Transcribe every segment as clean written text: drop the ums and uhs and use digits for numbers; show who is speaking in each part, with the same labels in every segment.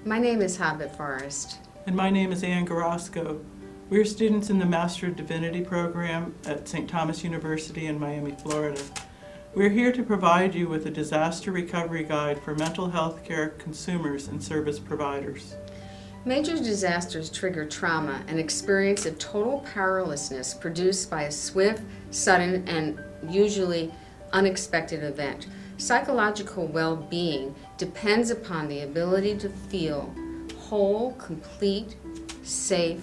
Speaker 1: My name is Hobbit Forrest.
Speaker 2: And my name is Ann Garosco. We're students in the Master of Divinity program at St. Thomas University in Miami, Florida. We're here to provide you with a disaster recovery guide for mental health care consumers and service providers.
Speaker 1: Major disasters trigger trauma, an experience of total powerlessness produced by a swift, sudden, and usually unexpected event. Psychological well-being depends upon the ability to feel whole, complete, safe,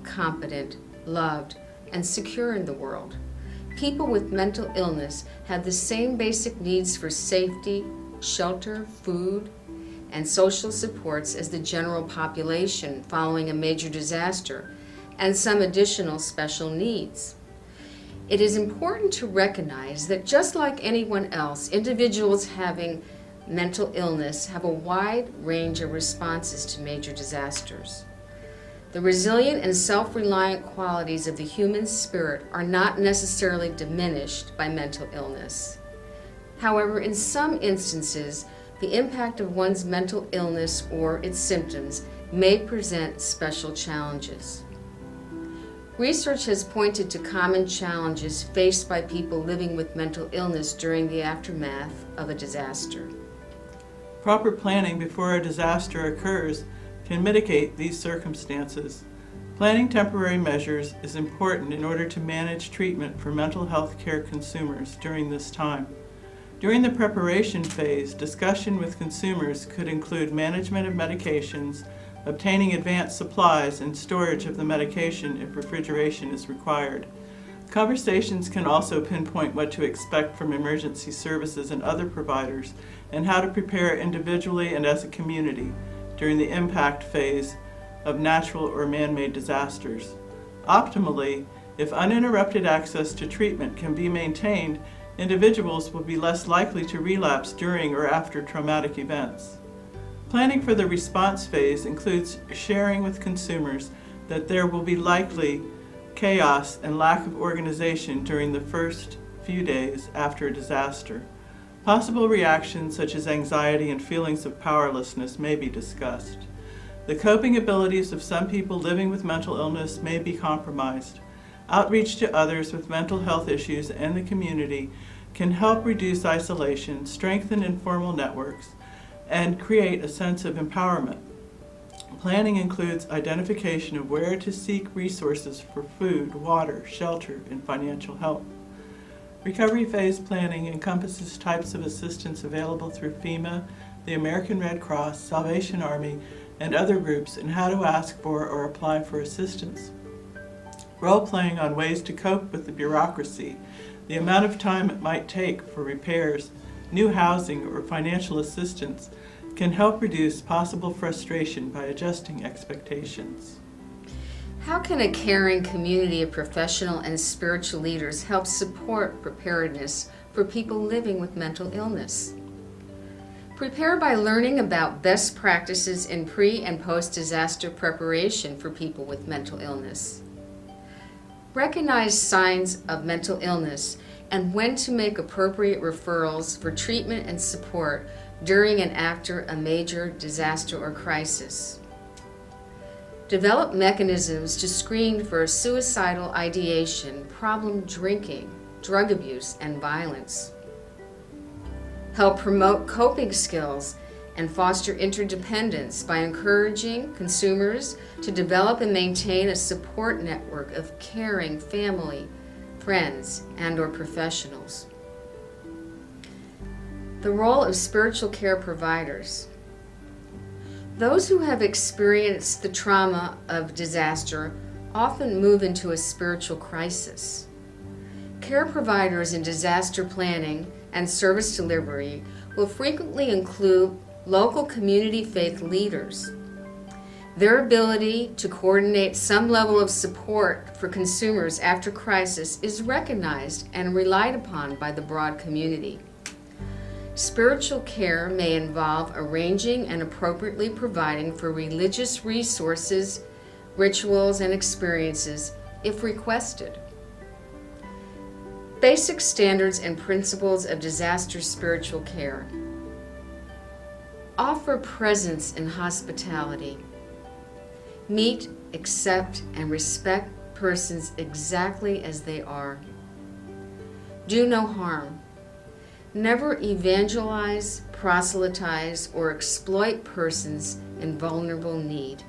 Speaker 1: competent, loved, and secure in the world. People with mental illness have the same basic needs for safety, shelter, food, and social supports as the general population following a major disaster, and some additional special needs. It is important to recognize that just like anyone else, individuals having mental illness have a wide range of responses to major disasters. The resilient and self-reliant qualities of the human spirit are not necessarily diminished by mental illness. However, in some instances, the impact of one's mental illness or its symptoms may present special challenges. Research has pointed to common challenges faced by people living with mental illness during the aftermath of a disaster.
Speaker 2: Proper planning before a disaster occurs can mitigate these circumstances. Planning temporary measures is important in order to manage treatment for mental health care consumers during this time. During the preparation phase, discussion with consumers could include management of medications, obtaining advanced supplies, and storage of the medication if refrigeration is required. Conversations can also pinpoint what to expect from emergency services and other providers, and how to prepare individually and as a community during the impact phase of natural or man-made disasters. Optimally, if uninterrupted access to treatment can be maintained, individuals will be less likely to relapse during or after traumatic events. Planning for the response phase includes sharing with consumers that there will be likely chaos and lack of organization during the first few days after a disaster. Possible reactions such as anxiety and feelings of powerlessness may be discussed. The coping abilities of some people living with mental illness may be compromised. Outreach to others with mental health issues and the community can help reduce isolation, strengthen informal networks, and create a sense of empowerment. Planning includes identification of where to seek resources for food, water, shelter, and financial help. Recovery phase planning encompasses types of assistance available through FEMA, the American Red Cross, Salvation Army, and other groups, and how to ask for or apply for assistance. Role-playing on ways to cope with the bureaucracy, the amount of time it might take for repairs, new housing, or financial assistance can help reduce possible frustration by adjusting expectations.
Speaker 1: How can a caring community of professional and spiritual leaders help support preparedness for people living with mental illness? Prepare by learning about best practices in pre- and post-disaster preparation for people with mental illness. Recognize signs of mental illness and when to make appropriate referrals for treatment and support during and after a major disaster or crisis. Develop mechanisms to screen for suicidal ideation, problem drinking, drug abuse, and violence. Help promote coping skills and foster interdependence by encouraging consumers to develop and maintain a support network of caring family, friends, and/or professionals. The role of spiritual care providers. Those who have experienced the trauma of disaster often move into a spiritual crisis. Care providers in disaster planning and service delivery will frequently include local community faith leaders. Their ability to coordinate some level of support for consumers after crisis is recognized and relied upon by the broad community. Spiritual care may involve arranging and appropriately providing for religious resources, rituals, and experiences if requested. Basic standards and principles of disaster spiritual care. Offer presence and hospitality. Meet, accept, and respect persons exactly as they are. Do no harm. Never evangelize, proselytize, or exploit persons in vulnerable need.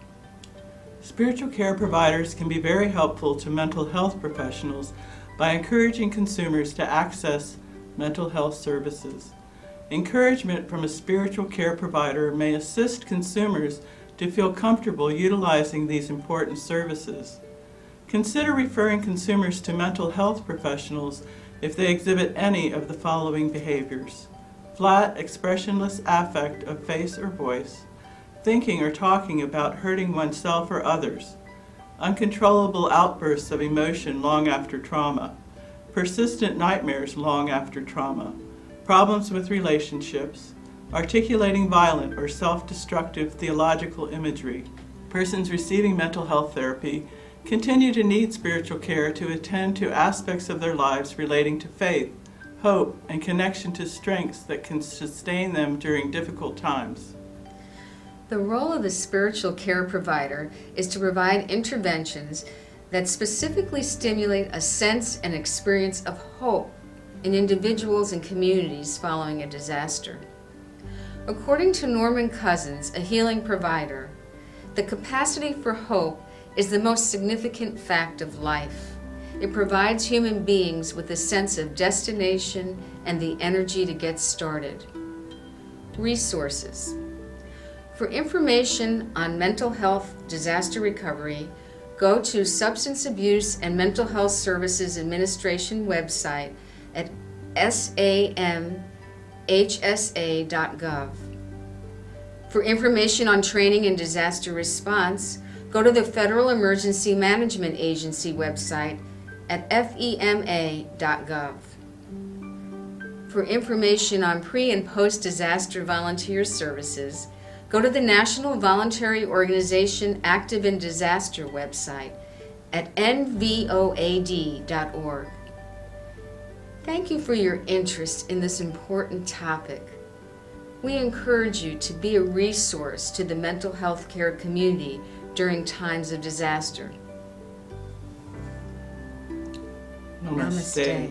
Speaker 2: Spiritual care providers can be very helpful to mental health professionals by encouraging consumers to access mental health services. Encouragement from a spiritual care provider may assist consumers to feel comfortable utilizing these important services. Consider referring consumers to mental health professionals if they exhibit any of the following behaviors: flat, expressionless affect of face or voice, thinking or talking about hurting oneself or others, uncontrollable outbursts of emotion long after trauma, persistent nightmares long after trauma, problems with relationships, articulating violent or self-destructive theological imagery. Persons receiving mental health therapy continue to need spiritual care to attend to aspects of their lives relating to faith, hope, and connection to strengths that can sustain them during difficult times.
Speaker 1: The role of the spiritual care provider is to provide interventions that specifically stimulate a sense and experience of hope in individuals and communities following a disaster. According to Norman Cousins, a healing provider, the capacity for hope is the most significant fact of life. It provides human beings with a sense of destination and the energy to get started. Resources. For information on mental health disaster recovery, go to Substance Abuse and Mental Health Services Administration website at samhsa.gov. For information on training and disaster response, go to the Federal Emergency Management Agency website at fema.gov. For information on pre- and post-disaster volunteer services, go to the National Voluntary Organization Active in Disaster website at nvoad.org. Thank you for your interest in this important topic. We encourage you to be a resource to the mental health care community during times of disaster.
Speaker 2: Namaste.
Speaker 1: Namaste.